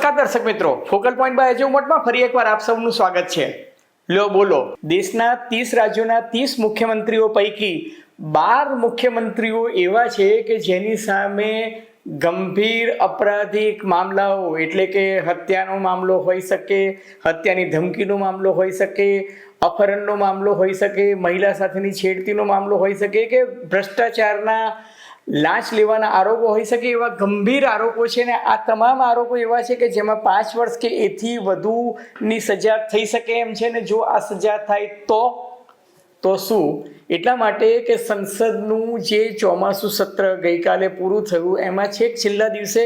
નમસ્કાર દર્શક મિત્રો, ફોકલ પોઈન્ટ બાય અજય ઉમટમાં ફરી એકવાર આપ સૌનું સ્વાગત છે. લ્યો બોલો. દેશના 30 રાજ્યોના 30 મુખ્યમંત્રીઓ પૈકી 12 મુખ્યમંત્રીઓ એવા છે કે જેની સામે ગંભીર અપરાધિક મામલાઓ એટલે કે હત્યાનો મામલો હોઈ શકે, હત્યાની ધમકીનો મામલો હોઈ શકે, અપહરણનો મામલો હોઈ શકે, મહિલા સાથેની છેડતીનો મામલો હોઈ શકે કે ભ્રષ્ટાચારના લાંચ લેવાના આરોપો હોઈ શકે. એવા ગંભીર આરોપો છે ને આ તમામ આરોપો એવા છે કે જેમાં 5 વર્ષ કે એથી વધુની સજા થઈ શકે એમ છે ને જો આ સજા થાય તો શું? એટલા માટે કે સંસદનું જે ચોમાસું સત્ર ગઈકાલે પૂરું થયું એમાં છેક છેલ્લા દિવસે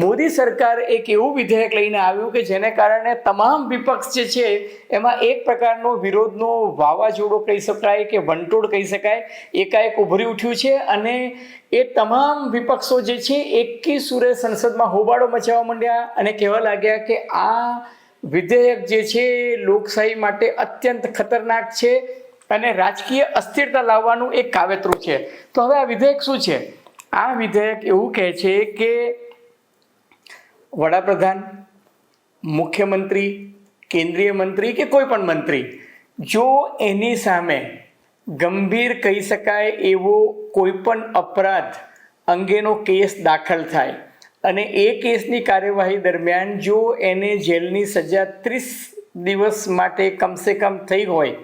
મોદી સરકાર એક એવું વિધેયક લઈને આવ્યું કે જેને કારણે તમામ વિપક્ષ જે છે એમાં એક પ્રકારનો વિરોધનો વાવાઝોડો કહી શકાય કે વંટોળ કહી શકાય એકાએક ઉભરી ઉઠ્યું છે. અને એ તમામ વિપક્ષો જે છે એકી સુરે સંસદમાં હોબાળો મચાવવા માંડ્યા અને કહેવા લાગ્યા કે આ વિધેયક જે છે લોકશાહી માટે અત્યંત ખતરનાક છે અને રાજકીય અસ્થિરતા લાવવાનું એક કાવતરું છે. તો હવે આ વિધેયક શું છે? આ વિધેયક એવું કહે છે કે વડાપ્રધાન, મુખ્યમંત્રી, કેન્દ્રીય મંત્રી કે કોઈ પણ મંત્રી જો એની સામે ગંભીર કહી શકાય એવો કોઈ પણ અપરાધ અંગેનો કેસ દાખલ થાય અને એ કેસની કાર્યવાહી દરમિયાન જો એને જેલની સજા 30 દિવસ માટે કમસે કમ થઈ હોય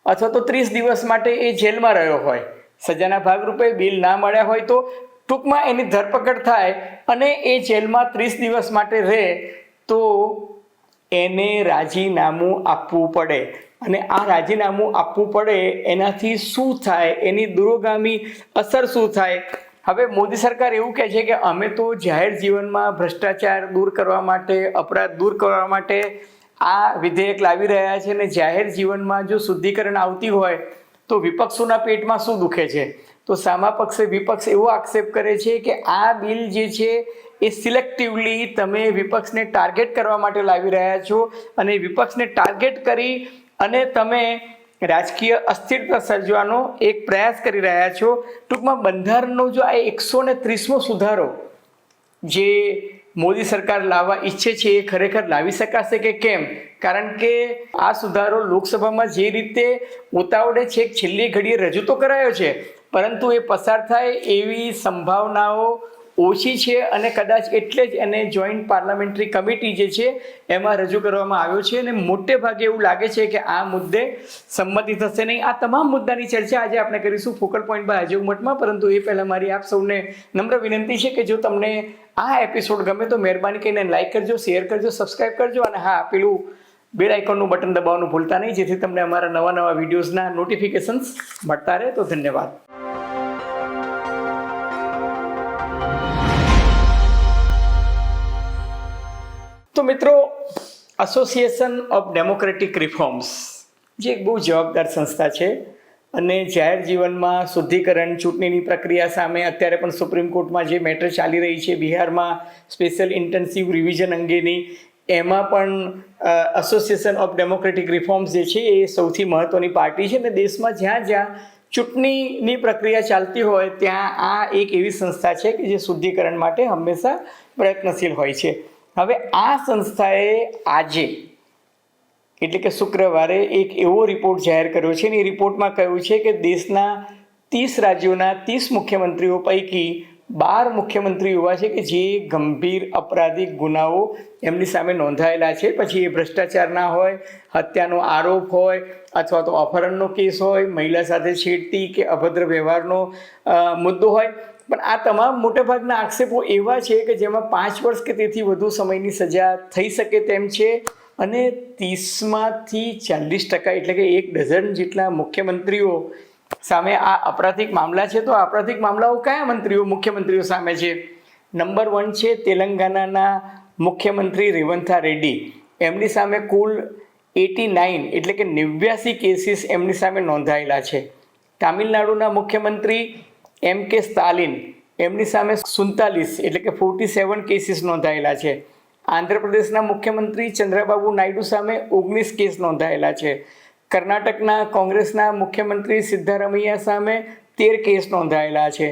અથવા તો 30 દિવસ માટે એ જેલમાં રહ્યો હોય, સજાના ભાગરૂપે બિલ ના મળ્યા હોય તો ટૂંકમાં એની ધરપકડ થાય અને એ જેલમાં 30 દિવસ માટે રહે તો એને રાજીનામું આપવું પડે. અને આ રાજીનામું આપવું પડે એનાથી શું થાય, એની દૂરોગામી અસર શું થાય? હવે મોદી સરકાર એવું કહે છે કે અમે તો જાહેર જીવનમાં ભ્રષ્ટાચાર દૂર કરવા માટે, અપરાધ દૂર કરવા માટે આ વિધેયક લાવી રહ્યા છે અને જાહેર જીવનમાં જો શુદ્ધિકરણ આવતી હોય તો વિપક્ષોના પેટમાં શું દુખે છે? તો સામા પક્ષે વિપક્ષ એવો આક્ષેપ કરે છે કે આ બિલ જે છે એ સિલેક્ટિવલી તમે વિપક્ષને ટાર્ગેટ કરવા માટે લાવી રહ્યા છો અને વિપક્ષને ટાર્ગેટ કરી અને તમે રાજકીય અસ્થિરતા સર્જવાનો એક પ્રયાસ કરી રહ્યા છો. ટૂંકમાં બંધારણનો જો આ 130મો સુધારો જે મોદી સરકાર લાવવા ઈચ્છે છે એ ખરેખર લાવી શકાશે કે કેમ? કારણ કે આ સુધારો લોકસભામાં જે રીતે ઉતાવળે છેક છેલ્લી ઘડીએ રજૂ તો કરાયો છે પરંતુ એ પસાર થાય એવી સંભાવનાઓ ઓછી છે અને કદાચ એટલે જ એને જોઈન્ટ પાર્લામેન્ટરી કમિટી જે છે એમાં રજૂ કરવામાં આવ્યો છે અને મોટે ભાગે એવું લાગે છે કે આ મુદ્દે સંમતિ થશે નહીં. આ તમામ મુદ્દાની ચર્ચા આજે આપણે કરીશું ફોકલ પોઈન્ટ બાય અજય ઉમટમાં. પરંતુ એ પહેલાં મારી આપ સૌને નમ્ર વિનંતી છે કે જો તમને આ એપિસોડ ગમે તો મહેરબાની કરીને લાઈક કરજો, શેર કરજો, સબસ્ક્રાઈબ કરજો અને હા પેલું બેલ આઇકોનનું બટન દબાવવાનું ભૂલતા નહીં જેથી તમને અમારા નવા વિડીયોઝના નોટિફિકેશન્સ મળતા રહે. તો ધન્યવાદ. તો મિત્રો, એસોસિએશન ઓફ ડેમોક્રેટિક રિફોર્મ્સ જે એક બહુ જવાબદાર સંસ્થા છે અને જાહેર જીવનમાં શુદ્ધિકરણ, ચૂંટણીની પ્રક્રિયા સામે અત્યારે પણ સુપ્રીમ કોર્ટમાં જે મેટર ચાલી રહી છે બિહારમાં સ્પેશિયલ ઇન્ટેન્સિવ રિવિઝન અંગેની, એમાં પણ એસોસિએશન ઓફ ડેમોક્રેટિક રિફોર્મ્સ જે છે એ સૌથી મહત્ત્વની પાર્ટી છે અને દેશમાં જ્યાં જ્યાં ચૂંટણીની પ્રક્રિયા ચાલતી હોય ત્યાં આ એક એવી સંસ્થા છે કે જે શુદ્ધિકરણ માટે હંમેશા પ્રયત્નશીલ હોય છે. હવે આ સંસ્થાએ આજે એટલે કે શુક્રવારે એક એવો રિપોર્ટ જાહેર કર્યો છે અને એ રિપોર્ટમાં કહ્યું છે કે દેશના 30 રાજ્યોના 30 મુખ્યમંત્રીઓ પૈકી 12 મુખ્યમંત્રીઓ એવા છે કે જે ગંભીર અપરાધિક ગુનાઓ એમની સામે નોંધાયેલા છે. પછી એ ભ્રષ્ટાચારના હોય, હત્યાનો આરોપ હોય અથવા તો અપહરણનો કેસ હોય, મહિલા સાથે છેડતી કે અભદ્ર વ્યવહારનો મુદ્દો હોય. પણ આ તમામ મોટાભાગના આક્ષેપો એવા છે કે જેમાં 5 વર્ષ કે તેથી વધુ સમયની સજા થઈ શકે તેમ છે અને 30માંથી 40% એટલે કે 1 ડઝન જેટલા મુખ્યમંત્રીઓ સામે આ અપરાધિક મામલા છે. તો આપરાધિક મામલાઓ કયા મુખ્યમંત્રીઓ સામે છે? નંબર 1 છે તેલંગાનાના મુખ્યમંત્રી રેવંથા રેડ્ડી. એમની સામે કુલ 89 એટલે કે 89 કેસીસ એમની સામે નોંધાયેલા છે. તામિલનાડુના મુખ્યમંત્રી M.K. સ્ટાલિન, એમની સામે 47 એટલે કે 47 કેસીસ નોંધાયેલા છે. આંધ્રપ્રદેશના મુખ્યમંત્રી ચંદ્રબાબુ નાયડુ સામે 19 કેસ નોંધાયેલા છે. કર્ણાટકના કોંગ્રેસના મુખ્યમંત્રી સિદ્ધારમૈયા સામે 13 કેસ નોંધાયેલા છે.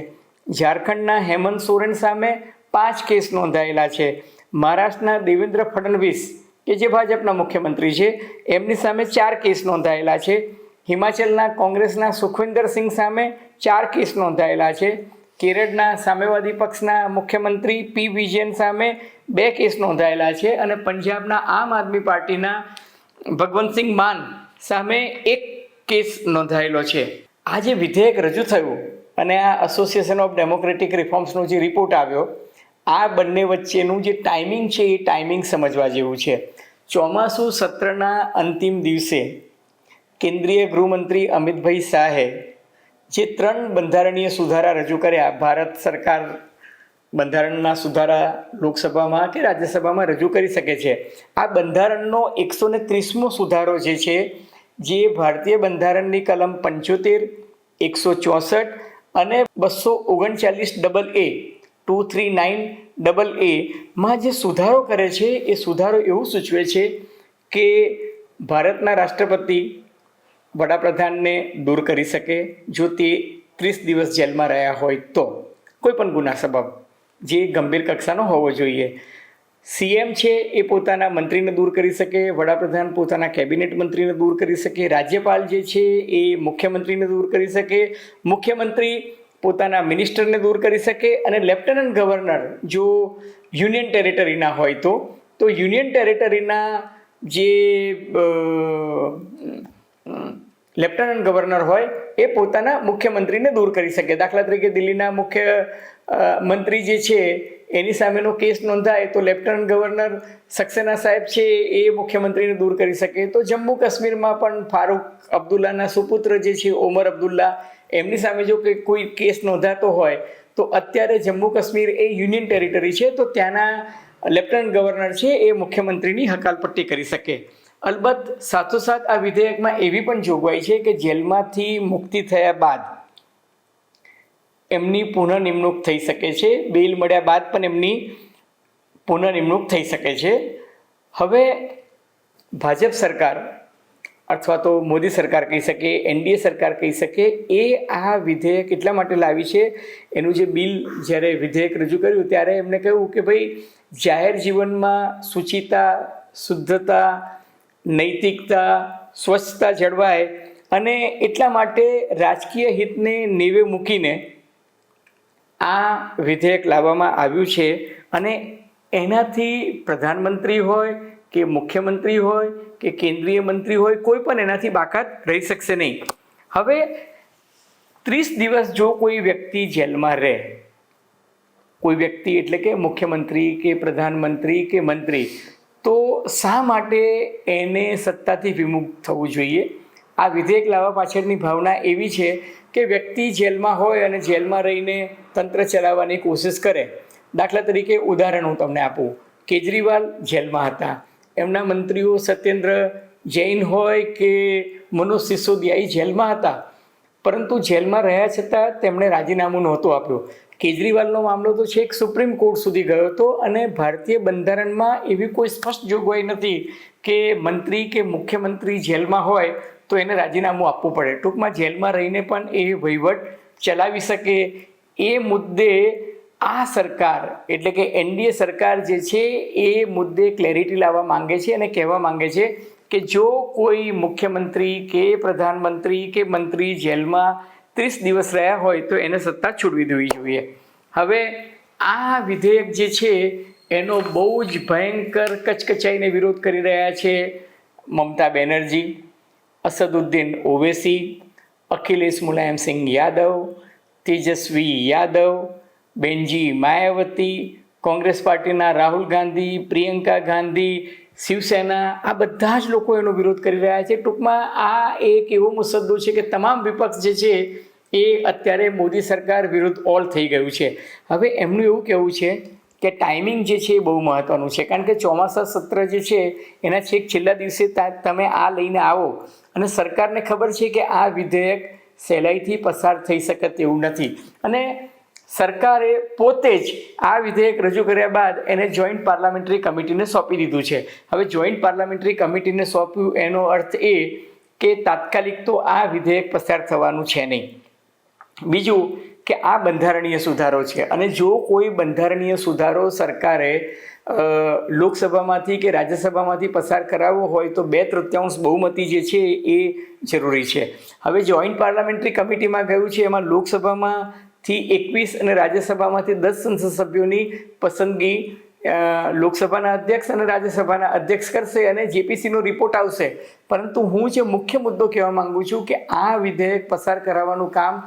ઝારખંડના હેમંત સોરેન સામે 5 કેસ નોંધાયેલા છે. મહારાષ્ટ્રના દેવેન્દ્ર ફડણવીસ કે જે ભાજપના મુખ્યમંત્રી છે એમની સામે 4 કેસ નોંધાયેલા છે. હિમાચલના કોંગ્રેસના સુખવિન્દર સિંહ સામે 4 કેસ નોંધાયેલા છે. કેરળના સામ્યવાદી પક્ષના મુખ્યમંત્રી પી વિજયન સામે 2 કેસ નોંધાયેલા છે અને પંજાબના આમ આદમી પાર્ટીના ભગવંતસિંહ માન સામે 1 કેસ નોંધાયેલો છે. આ જે વિધેયક રજૂ થયું અને આ એસોસિએશન ઓફ ડેમોક્રેટિક રિફોર્મ્સનો જે રિપોર્ટ આવ્યો, આ બંને વચ્ચેનું જે ટાઈમિંગ છે એ ટાઈમિંગ સમજવા જેવું છે. ચોમાસું સત્રના અંતિમ દિવસે કેન્દ્રીય ગૃહમંત્રી અમિતભાઈ શાહે જે 3 બંધારણીય સુધારા રજૂ કર્યા, ભારત સરકાર બંધારણના સુધારા લોકસભામાં કે રાજ્યસભામાં રજૂ કરી શકે છે. આ બંધારણનો 130મો સુધારો જે છે, જે ભારતીય બંધારણની કલમ 75, 164 અને 239AA 239AA માં જે સુધારો કરે છે, એ સુધારો એવું સૂચવે છે કે ભારતના રાષ્ટ્રપતિ વડાપ્રધાનને દૂર કરી શકે જો તે 30 દિવસ જેલમાં રહ્યા હોય તો, કોઈ પણ ગુના સબબ જે ગંભીર કક્ષાનો હોવો જોઈએ. સીએમ છે એ પોતાના મંત્રીને દૂર કરી શકે, વડાપ્રધાન પોતાના કેબિનેટ મંત્રીને દૂર કરી શકે, રાજ્યપાલ જે છે એ મુખ્યમંત્રીને દૂર કરી શકે, મુખ્યમંત્રી પોતાના મિનિસ્ટરને દૂર કરી શકે અને લેફ્ટનન્ટ ગવર્નર જો યુનિયન ટેરેટરીના હોય તો યુનિયન ટેરેટરીના જે લેફ્ટનન્ટ ગવર્નર હોય એ પોતાના મુખ્યમંત્રીને દૂર કરી શકે. દાખલા તરીકે દિલ્હીના મુખ્ય મંત્રી જે છે એની સામેનો કેસ નોંધાય તો લેફ્ટનન્ટ ગવર્નર સક્સેના સાહેબ છે એ મુખ્યમંત્રીને દૂર કરી શકે. તો જમ્મુ કાશ્મીરમાં પણ ફારૂક અબ્દુલ્લાના સુપુત્ર જે છે ઓમર અબ્દુલ્લા, એમની સામે જો કોઈ કેસ નોંધાતો હોય તો અત્યારે જમ્મુ કાશ્મીર એ યુનિયન ટેરિટરી છે, તો ત્યાંના લેફ્ટનન્ટ ગવર્નર છે એ મુખ્યમંત્રીની હકાલપટ્ટી કરી શકે. અલબત્ત સાથોસાથ આ વિધેયકમાં એવી પણ જોગવાઈ છે કે જેલમાંથી મુક્તિ થયા બાદ એમની પુનઃનિમણૂક થઈ શકે છે, બેલ મળ્યા બાદ પણ એમની પુનઃનિમણૂક થઈ શકે છે. હવે ભાજપ સરકાર અથવા તો મોદી સરકાર કહી શકે, એનડીએ સરકાર કહી શકે, એ આ વિધેયક એટલા માટે લાવી છે, એનું જે બિલ જ્યારે વિધેયક રજૂ કર્યું ત્યારે એમને કહ્યું કે ભાઈ જાહેર જીવનમાં શુચિતા, શુદ્ધતા, નૈતિકતા, સ્વચ્છતા જળવાય અને એટલા માટે રાજકીય હિતને નેવે મૂકીને આ વિધેયક લાવવામાં આવ્યું છે અને એનાથી પ્રધાનમંત્રી હોય કે મુખ્યમંત્રી હોય કે કેન્દ્રીય મંત્રી હોય, કોઈ પણ એનાથી બાકાત રહી શકશે નહીં. હવે 30 દિવસ જો કોઈ વ્યક્તિ જેલમાં રહે, કોઈ વ્યક્તિ એટલે કે મુખ્યમંત્રી કે પ્રધાનમંત્રી કે મંત્રી, તો શા માટે એને સત્તાથી વિમુખ થવું જોઈએ? આ વિધેયક લાવવા પાછળની ભાવના એવી છે કે વ્યક્તિ જેલમાં હોય અને જેલમાં રહીને તંત્ર ચલાવવાની કોશિશ કરે. દાખલા તરીકે ઉદાહરણ હું તમને આપું. કેજરીવાલ જેલમાં હતા, એમના મંત્રીઓ સત્યેન્દ્ર જૈન હોય કે મનોજ સિસોદિયા જેલમાં હતા, પરંતુ જેલમાં રહ્યા છતાં તેમણે રાજીનામું નહોતું આપ્યું. કેજરીવાલનો મામલો તો છેક સુપ્રીમ કોર્ટ સુધી ગયો હતો અને ભારતીય બંધારણમાં એવી કોઈ સ્પષ્ટ જોગવાઈ નથી કે મંત્રી કે મુખ્યમંત્રી જેલમાં હોય તો એને રાજીનામું આપવું પડે. ટૂંકમાં જેલમાં રહીને પણ એ વહીવટ ચલાવી શકે. એ મુદ્દે આ સરકાર એટલે કે એનડીએ સરકાર જે છે એ મુદ્દે ક્લેરિટી લાવવા માંગે છે અને કહેવા માંગે છે કે જો કોઈ મુખ્યમંત્રી કે પ્રધાનમંત્રી કે મંત્રી જેલમાં 30 દિવસ રહ્યા હોય તો એને સત્તા છોડવી દેવી જોઈએ. હવે આ વિધેયક જે છે એનો બહુ જ ભયંકર કચકચાઈને વિરોધ કરી રહ્યા છે મમતા બેનર્જી, અસદુદ્દીન ઓવૈસી, અખિલેશ મુલાયમસિંહ યાદવ, તેજસ્વી યાદવ, બેનજી માયાવતી, કોંગ્રેસ પાર્ટીના રાહુલ ગાંધી, પ્રિયંકા ગાંધી, શિવસેના, આ બધા જ લોકો એનો વિરોધ કરી રહ્યા છે. ટૂંકમાં આ એક એવો મુસદ્દો છે કે તમામ વિપક્ષ જે છે એ અત્યારે મોદી સરકાર વિરુદ્ધ ઓલ થઈ ગયું છે. હવે એમનું એવું કહેવું છે કે ટાઈમિંગ જે છે એ બહુ મહત્ત્વનું છે, કારણ કે ચોમાસા સત્ર જે છે એના છેલ્લા દિવસે તમે આ લઈને આવો અને સરકારને ખબર છે કે આ વિધેયક સહેલાઈથી પસાર થઈ શકે તેવું નથી અને સરકારે પોતે જ આ વિધેયક રજૂ કર્યા બાદ એને જોઈન્ટ પાર્લામેન્ટરી કમિટીને સોંપી દીધું છે. હવે જોઈન્ટ પાર્લામેન્ટરી કમિટીને સોંપ્યું એનો અર્થ એ કે તાત્કાલિક તો આ વિધેયક પસાર થવાનું છે નહીં. બીજું કે આ બંધારણીય સુધારો છે, અને જો કોઈ બંધારણીય સુધારો સરકારે લોકસભામાંથી કે રાજ્યસભામાંથી પસાર કરાવવો હોય તો 2/3 બહુમતી જે છે એ જરૂરી છે. હવે જોઈન્ટ પાર્લામેન્ટરી કમિટીમાં ગયું છે, એમાં લોકસભામાંથી 21 અને રાજ્યસભામાંથી 10 સંસદ સભ્યોની પસંદગી લોકસભાના અધ્યક્ષ અને રાજ્યસભાના અધ્યક્ષ કરશે અને જેપીસીનો રિપોર્ટ આવશે. પરંતુ હું જે મુખ્ય મુદ્દો કહેવા માંગુ છું કે આ વિધેયક પસાર કરાવવાનું કામ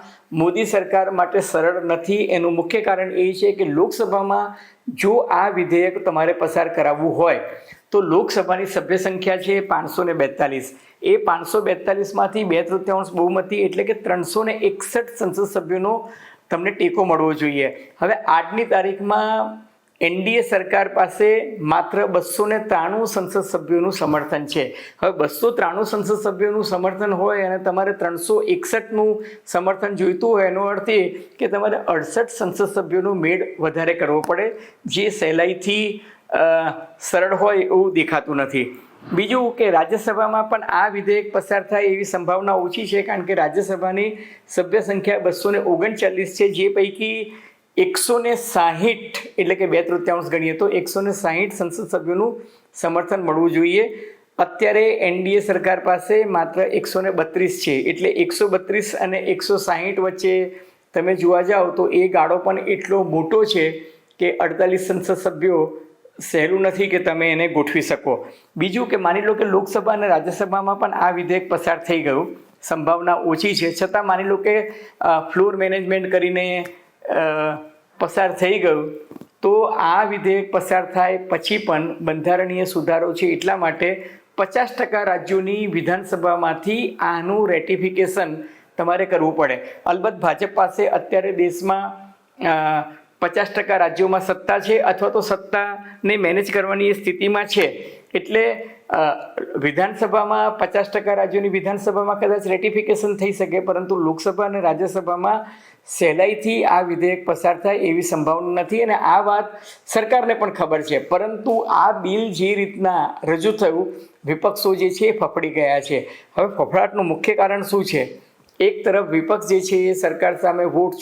મોદી સરકાર માટે સરળ નથી. એનું મુખ્ય કારણ એ છે કે લોકસભામાં જો આ વિધેયક તમારે પસાર કરાવવું હોય તો લોકસભાની સભ્ય સંખ્યા છે 542. એ 542માંથી 2/3 બહુમતી એટલે કે 361 સંસદ સભ્યોનો તમને ટેકો મળવો જોઈએ. હવે આજની તારીખમાં એનડીએ સરકાર પાસે માત્ર 293 સંસદ સભ્યોનું સમર્થન છે. હવે 293 સંસદ સભ્યોનું સમર્થન હોય અને તમારે 361નું સમર્થન જોઈતું હોય, એનો અર્થ એ કે તમારે 68 સંસદ સભ્યોનો મેળ વધારે કરવો પડે, જે સહેલાઈથી સરળ હોય એવું દેખાતું નથી. બીજું કે રાજ્યસભામાં પણ આ વિધેયક પસાર થાય એવી સંભાવના ઓછી છે, કારણ કે રાજ્યસભાની સભ્ય સંખ્યા 239 છે, જે પૈકી 160 એટલે કે 2/3 ગણીએ તો 160 સંસદ સભ્યોનું સમર્થન મળવું જોઈએ. અત્યારે એનડીએ સરકાર પાસે માત્ર 132 છે, એટલે 132 અને 160 વચ્ચે તમે જોવા જાઓ તો એ ગાળો પણ એટલો મોટો છે કે 48 સંસદ સભ્યો સહેલું નથી કે તમે એને ગોઠવી શકો. બીજું કે માની લો કે લોકસભા અને રાજ્યસભામાં પણ આ વિધેયક પસાર થઈ ગયું, સંભાવના ઓછી છે, છતાં માની લો કે ફ્લોર મેનેજમેન્ટ કરીને પસાર થઈ ગયું, તો આ વિધેયક પસાર થાય પછી પણ બંધારણીય સુધારો છે, એટલા માટે 50% રાજ્યોની વિધાનસભામાંથી આનું રેટિફિકેશન તમારે કરવું પડે. અલબત્ત ભાજપ પાસે અત્યારે દેશમાં 50% રાજ્યોમાં સત્તા છે, અથવા તો સત્તાને મેનેજ કરવાની એ સ્થિતિમાં છે, એટલે વિધાનસભામાં 50% રાજ્યોની વિધાનસભામાં કદાચ રેટિફિકેશન થઈ શકે, પરંતુ લોકસભા અને રાજ્યસભામાં સહેલાઈથી આ વિધેયક પસાર થાય એવી સંભાવના નથી. અને આ વાત સરકારને પણ ખબર છે, પરંતુ આ બિલ જે રીતના રજૂ થયું, વિપક્ષો જે છે એ ફફડી ગયા છે. હવે ફફડાટનું મુખ્ય કારણ શું છે? એક તરફ વિપક્ષ જે છે એ સરકાર સામે વોટ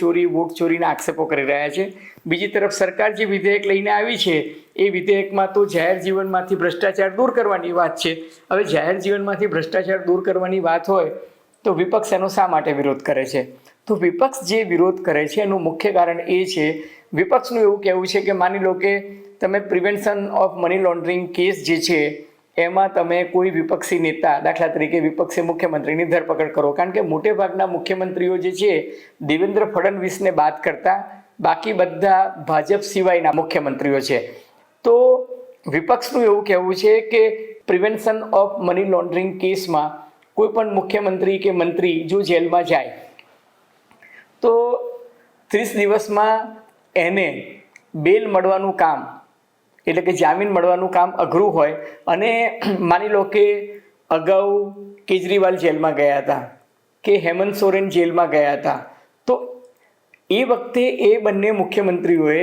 ચોરીના આક્ષેપો કરી રહ્યા છે. બીજી તરફ સરકાર જે વિધેયક લઈને આવી છે એ વિધેયકમાં તો જાહેર જીવનમાંથી ભ્રષ્ટાચાર દૂર કરવાની વાત છે. હવે જાહેર જીવનમાંથી ભ્રષ્ટાચાર દૂર કરવાની વાત હોય તો વિપક્ષ એનો શા માટે વિરોધ કરે છે? તો વિપક્ષ જે વિરોધ કરે છે એનું મુખ્ય કારણ એ છે, વિપક્ષનું એવું કહેવું છે કે માની લો કે તમે prevention of money laundering case જે છે એમાં તમે કોઈ વિપક્ષી નેતા, દાખલા તરીકે વિપક્ષી મુખ્યમંત્રીની ધરપકડ કરો, કારણ કે મોટે ભાગના મુખ્યમંત્રીઓ જે છે દેવેન્દ્ર ફડણવીસને બાદ કરતા બાકી બધા ભાજપ સિવાયના મુખ્યમંત્રીઓ છે. તો વિપક્ષનું એવું કહેવું છે કે પ્રિવેન્શન ઓફ મની લોન્ડરિંગ કેસમાં કોઈ પણ મુખ્યમંત્રી કે મંત્રી જો જેલમાં જાય તો 30 દિવસમાં એને બેલ મળવાનું કામ, એટલે કે જામીન મળવાનું કામ અઘરું હોય. અને માની લો કે અગાઉ કેજરીવાલ જેલમાં ગયા હતા કે હેમંત સોરેન જેલમાં ગયા હતા, તો એ વખતે એ બંને મુખ્યમંત્રીઓએ,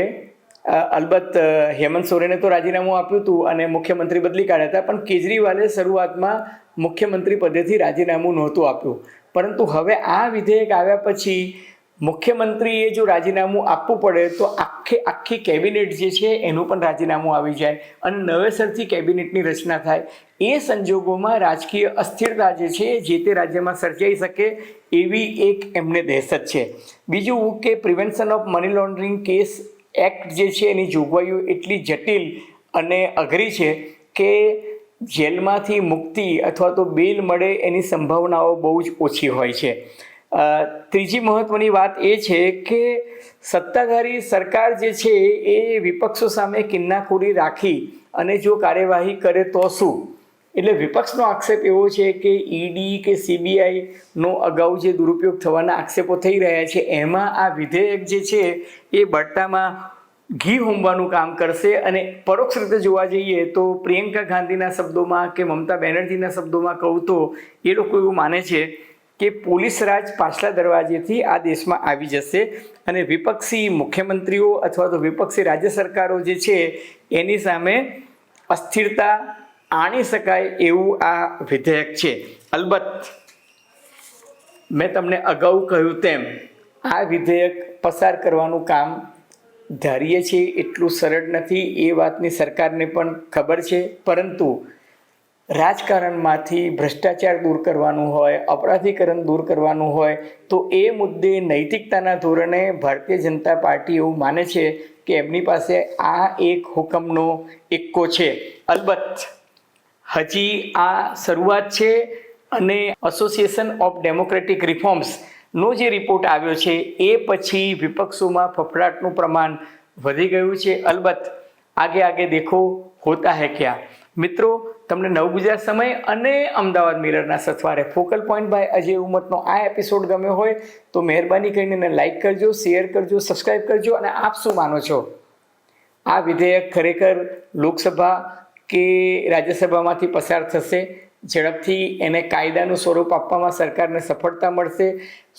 અલબત્ત હેમંત સોરેને તો રાજીનામું આપ્યું હતું અને મુખ્યમંત્રી બદલી કાઢ્યા હતા, પણ કેજરીવાલે શરૂઆતમાં મુખ્યમંત્રી પદેથી રાજીનામું નહોતું આપ્યું. પરંતુ હવે આ વિધેયક આવ્યા પછી મુખ્યમંત્રીએ જો રાજીનામું આપવું પડે તો આખી કેબિનેટ જે છે એનું પણ રાજીનામું આવી જાય અને નવેસરથી કેબિનેટની રચના થાય. એ સંજોગોમાં રાજકીય અસ્થિરતા જે છે જે તે રાજ્યમાં સર્જાઈ શકે એવી એક એમને દહેશત છે. બીજું કે prevention of money laundering case act જે છે એની જોગવાઈઓ એટલી જટિલ અને અઘરી છે કે જેલમાંથી મુક્તિ અથવા તો બેલ મળે એની સંભાવનાઓ બહુ જ ઓછી હોય છે. ત્રીજી મહત્વની વાત એ છે કે સત્તાધારી સરકાર જે છે એ વિપક્ષો સામે કિન્નાખોરી રાખી અને જો કાર્યવાહી કરે તો શું? એટલે વિપક્ષનો આક્ષેપ એવો છે કે ઈડી કે સીબીઆઈનો અગાઉ જે દુરુપયોગ થવાના આક્ષેપો થઈ રહ્યા છે, એમાં આ વિધેયક જે છે એ બળતામાં ઘી હોમવાનું કામ કરશે. અને પરોક્ષ રીતે જોવા જઈએ તો પ્રિયંકા ગાંધીના શબ્દોમાં કે મમતા બેનર્જીના શબ્દોમાં કહું તો એ લોકો એવું માને છે કે પોલીસ રાજ પાછલા દરવાજેથી આ દેશમાં આવી જશે અને વિપક્ષી મુખ્યમંત્રીઓ અથવા તો વિપક્ષી રાજ્ય સરકારો જે છે એની સામે અસ્થિરતા આણી શકાય એવું આ વિધેયક છે. અલબત્ત મેં તમને અગાઉ કહ્યું તેમ આ વિધેયક પસાર કરવાનું કામ ધારીએ છીએ એટલું સરળ નથી, એ વાતની સરકારને પણ ખબર છે. પરંતુ રાજકારણમાંથી ભ્રષ્ટાચાર દૂર કરવાનું હોય, અપરાધીકરણ દૂર કરવાનું હોય, તો એ મુદ્દે નૈતિકતાના ધોરણે ભારતીય જનતા પાર્ટી એવું માને છે કે એમની પાસે આ એક હુકમનો એક્કો છે. અલબત્ત હજી આ શરૂઆત છે અને એસોસિએશન ઓફ ડેમોક્રેટિક રિફોર્મ્સનો જે રિપોર્ટ આવ્યો છે એ પછી વિપક્ષોમાં ફફડાટનું પ્રમાણ વધી ગયું છે. અલબત્ત આગે આગે દેખો હોતા હૈ ક્યા. મિત્રો, તમને નવ ગુજરાત સમય અને અમદાવાદ મિરરના સથવારે ફોકલ પોઈન્ટ બાય અજય ઉમતનો આ એપિસોડ ગમ્યો હોય તો મહેરબાની કરીને એને લાઇક કરજો, શેર કરજો, સબસ્ક્રાઈબ કરજો. અને આપ શું માનો છો, આ વિધેયક ખરેખર લોકસભા કે રાજ્યસભામાંથી પસાર થશે? ઝડપથી એને કાયદાનું સ્વરૂપ આપવામાં સરકારને સફળતા મળશે?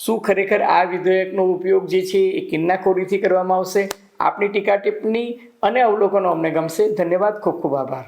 શું ખરેખર આ વિધેયકનો ઉપયોગ જે છે એ કિન્નાખોરીથી કરવામાં આવશે? આપની ટીકા ટિપ્પણી અને અવલોકનો અમને ગમશે. ધન્યવાદ, ખૂબ ખૂબ આભાર.